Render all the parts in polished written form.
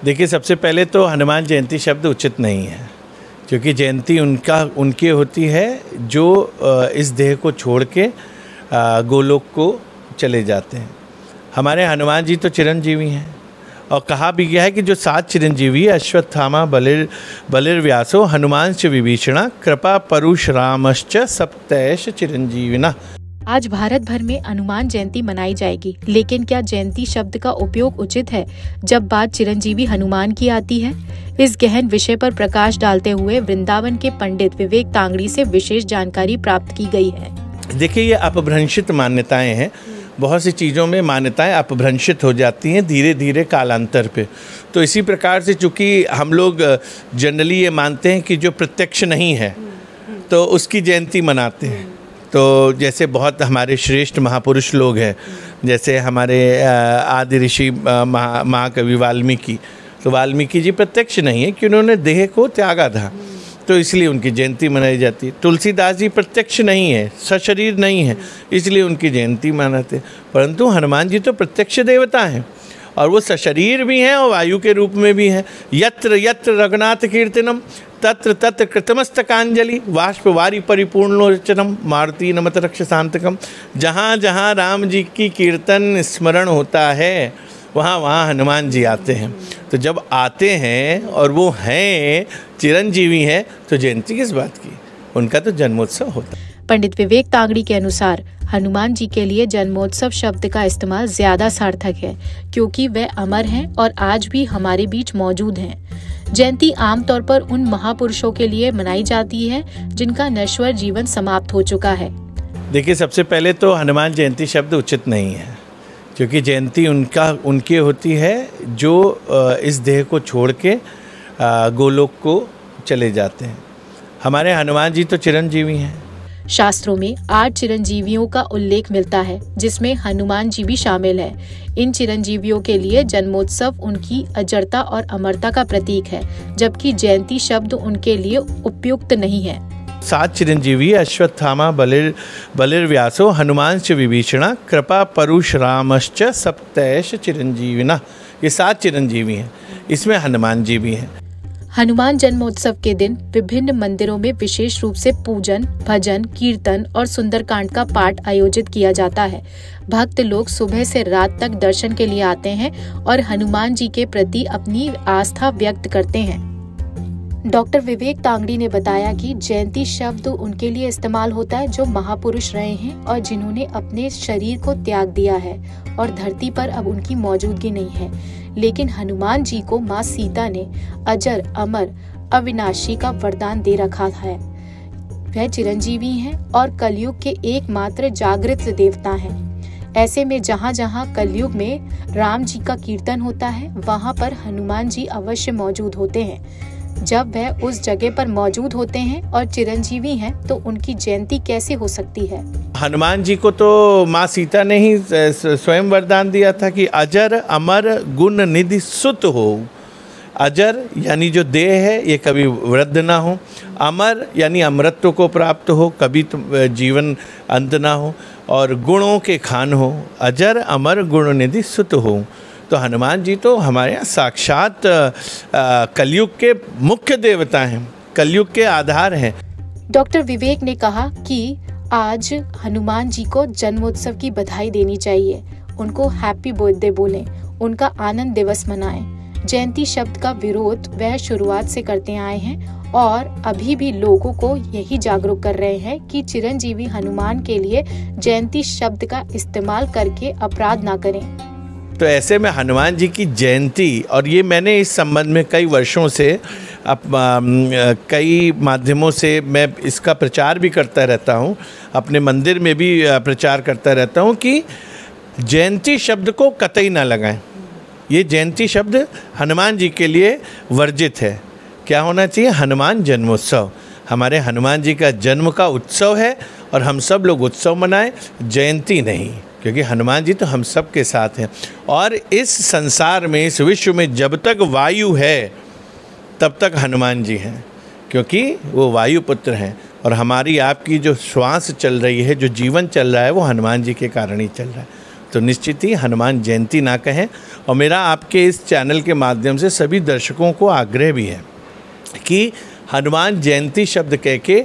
देखिए, सबसे पहले तो हनुमान जयंती शब्द उचित नहीं है, क्योंकि जयंती उनकी होती है जो इस देह को छोड़ के गोलोक को चले जाते हैं। हमारे हनुमान जी तो चिरंजीवी हैं, और कहा भी गया है कि जो 7 चिरंजीवी अश्वत्थामा बलिर्व्यासो हनुमांश्च विभीषणा कृपा परशुरामश्च सप्तैष चिरंजीविना। आज भारत भर में हनुमान जयंती मनाई जाएगी, लेकिन क्या जयंती शब्द का उपयोग उचित है जब बात चिरंजीवी हनुमान की आती है? इस गहन विषय पर प्रकाश डालते हुए वृंदावन के पंडित विवेक तांगड़ी से विशेष जानकारी प्राप्त की गई है। देखिए, ये अपभ्रंशित मान्यताएं हैं। बहुत सी चीज़ों में मान्यताएं अपभ्रंशित हो जाती हैं धीरे धीरे कालांतर पे। तो इसी प्रकार से चूँकि हम लोग जनरली ये मानते हैं कि जो प्रत्यक्ष नहीं है तो उसकी जयंती मनाते हैं। तो जैसे बहुत हमारे श्रेष्ठ महापुरुष लोग हैं, जैसे हमारे आदि ऋषि महाकवि वाल्मीकि, तो वाल्मीकि जी प्रत्यक्ष नहीं है कि उन्होंने देह को त्यागा था, तो इसलिए उनकी जयंती मनाई जाती है। तुलसीदास जी प्रत्यक्ष नहीं है, सशरीर नहीं है, इसलिए उनकी जयंती मनाते हैं। परंतु हनुमान जी तो प्रत्यक्ष देवता हैं, और वो सशरीर भी हैं और वायु के रूप में भी हैं। यत्र यत्र रघुनाथ कीर्तनम तत्र तत्र कृतमस्तकांजलि बाष्पवारी परिपूर्णोचनम मारुति नमत रक्षसांतकम। जहाँ जहाँ राम जी की कीर्तन स्मरण होता है वहाँ वहाँ हनुमान जी आते हैं। तो जब आते हैं और वो हैं चिरंजीवी हैं, तो जयंती किस बात की? उनका तो जन्मोत्सव होता है। पंडित विवेक तांगड़ी के अनुसार हनुमान जी के लिए जन्मोत्सव शब्द का इस्तेमाल ज्यादा सार्थक है, क्योंकि वे अमर हैं और आज भी हमारे बीच मौजूद हैं। जयंती आमतौर पर उन महापुरुषों के लिए मनाई जाती है जिनका नश्वर जीवन समाप्त हो चुका है। देखिए, सबसे पहले तो हनुमान जयंती शब्द उचित नहीं है, क्योंकि जयंती उनकी होती है जो इस देह को छोड़ के गोलोक को चले जाते हैं। हमारे हनुमान जी तो चिरंजीवी हैं। शास्त्रों में 8 चिरंजीवियों का उल्लेख मिलता है, जिसमें हनुमान जी भी शामिल है। इन चिरंजीवियों के लिए जन्मोत्सव उनकी अजरता और अमरता का प्रतीक है, जबकि जयंती शब्द उनके लिए उपयुक्त नहीं है। 7 चिरंजीवी अश्वत्थामा बलिर्व्यासो हनुमांश्च विभीषणा कृपा परशुरामश्च सप्तैष चिरंजीविना। ये 7 चिरंजीवी हैं, इसमें हनुमान जी भी हैं। हनुमान जन्मोत्सव के दिन विभिन्न मंदिरों में विशेष रूप से पूजन, भजन, कीर्तन और सुंदरकांड का पाठ आयोजित किया जाता है। भक्त लोग सुबह से रात तक दर्शन के लिए आते हैं और हनुमान जी के प्रति अपनी आस्था व्यक्त करते हैं। डॉक्टर विवेक तांगड़ी ने बताया कि जयंती शब्द उनके लिए इस्तेमाल होता है जो महापुरुष रहे हैं और जिन्होंने अपने शरीर को त्याग दिया है और धरती पर अब उनकी मौजूदगी नहीं है। लेकिन हनुमान जी को माँ सीता ने अजर, अमर, अविनाशी का वरदान दे रखा है। वह चिरंजीवी हैं और कलयुग के एकमात्र जागृत देवता हैं। ऐसे में जहाँ जहाँ कलयुग में राम जी का कीर्तन होता है, वहाँ पर हनुमान जी अवश्य मौजूद होते हैं। जब वह उस जगह पर मौजूद होते हैं और चिरंजीवी हैं, तो उनकी जयंती कैसे हो सकती है? हनुमान जी को तो माँ सीता ने ही स्वयं वरदान दिया था कि अजर अमर गुण निधि सुत हो। अजर यानी जो देह है ये कभी वृद्ध ना हो, अमर यानी अमरत्व को प्राप्त हो, कभी जीवन अंत ना हो, और गुणों के खान हो। अजर अमर गुण निधि सुत हो। तो हनुमान जी तो हमारे यहाँ साक्षात कलयुग के मुख्य देवता हैं, कलयुग के आधार हैं। डॉक्टर विवेक ने कहा कि आज हनुमान जी को जन्मोत्सव की बधाई देनी चाहिए, उनको हैप्पी बर्थडे बोलें, उनका आनंद दिवस मनाएं। जयंती शब्द का विरोध वह शुरुआत से करते आए हैं और अभी भी लोगों को यही जागरूक कर रहे हैं कि चिरंजीवी हनुमान के लिए जयंती शब्द का इस्तेमाल करके अपराध ना करें। तो ऐसे में हनुमान जी की जयंती, और ये मैंने इस संबंध में कई वर्षों से कई माध्यमों से मैं इसका प्रचार भी करता रहता हूँ, अपने मंदिर में भी प्रचार करता रहता हूँ कि जयंती शब्द को कतई ना लगाएं। ये जयंती शब्द हनुमान जी के लिए वर्जित है। क्या होना चाहिए? हनुमान जन्मोत्सव। हमारे हनुमान जी का जन्म का उत्सव है और हम सब लोग उत्सव मनाएं, जयंती नहीं, क्योंकि हनुमान जी तो हम सब के साथ हैं। और इस संसार में, इस विश्व में जब तक वायु है तब तक हनुमान जी हैं, क्योंकि वो वायुपुत्र हैं। और हमारी आपकी जो श्वास चल रही है, जो जीवन चल रहा है, वो हनुमान जी के कारण ही चल रहा है। तो निश्चित ही हनुमान जयंती ना कहें। और मेरा आपके इस चैनल के माध्यम से सभी दर्शकों को आग्रह भी है कि हनुमान जयंती शब्द कह के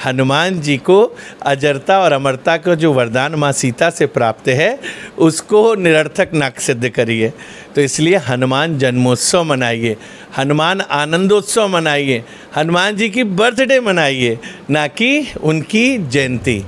हनुमान जी को अजरता और अमरता का जो वरदान माँ सीता से प्राप्त है उसको निरर्थक ना सिद्ध करिए। तो इसलिए हनुमान जन्मोत्सव मनाइए, हनुमान आनंदोत्सव मनाइए, हनुमान जी की बर्थडे मनाइए, ना कि उनकी जयंती।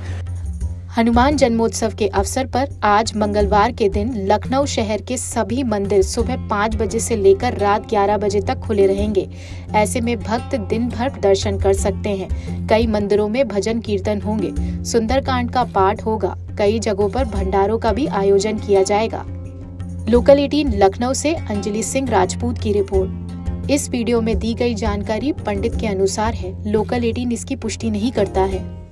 हनुमान जन्मोत्सव के अवसर पर आज मंगलवार के दिन लखनऊ शहर के सभी मंदिर सुबह 5 बजे से लेकर रात 11 बजे तक खुले रहेंगे। ऐसे में भक्त दिन भर दर्शन कर सकते हैं। कई मंदिरों में भजन कीर्तन होंगे, सुंदरकांड का पाठ होगा, कई जगहों पर भंडारों का भी आयोजन किया जाएगा। लोकल 18 लखनऊ से अंजलि सिंह राजपूत की रिपोर्ट। इस वीडियो में दी गई जानकारी पंडित के अनुसार है। लोकल 18 इसकी पुष्टि नहीं करता है।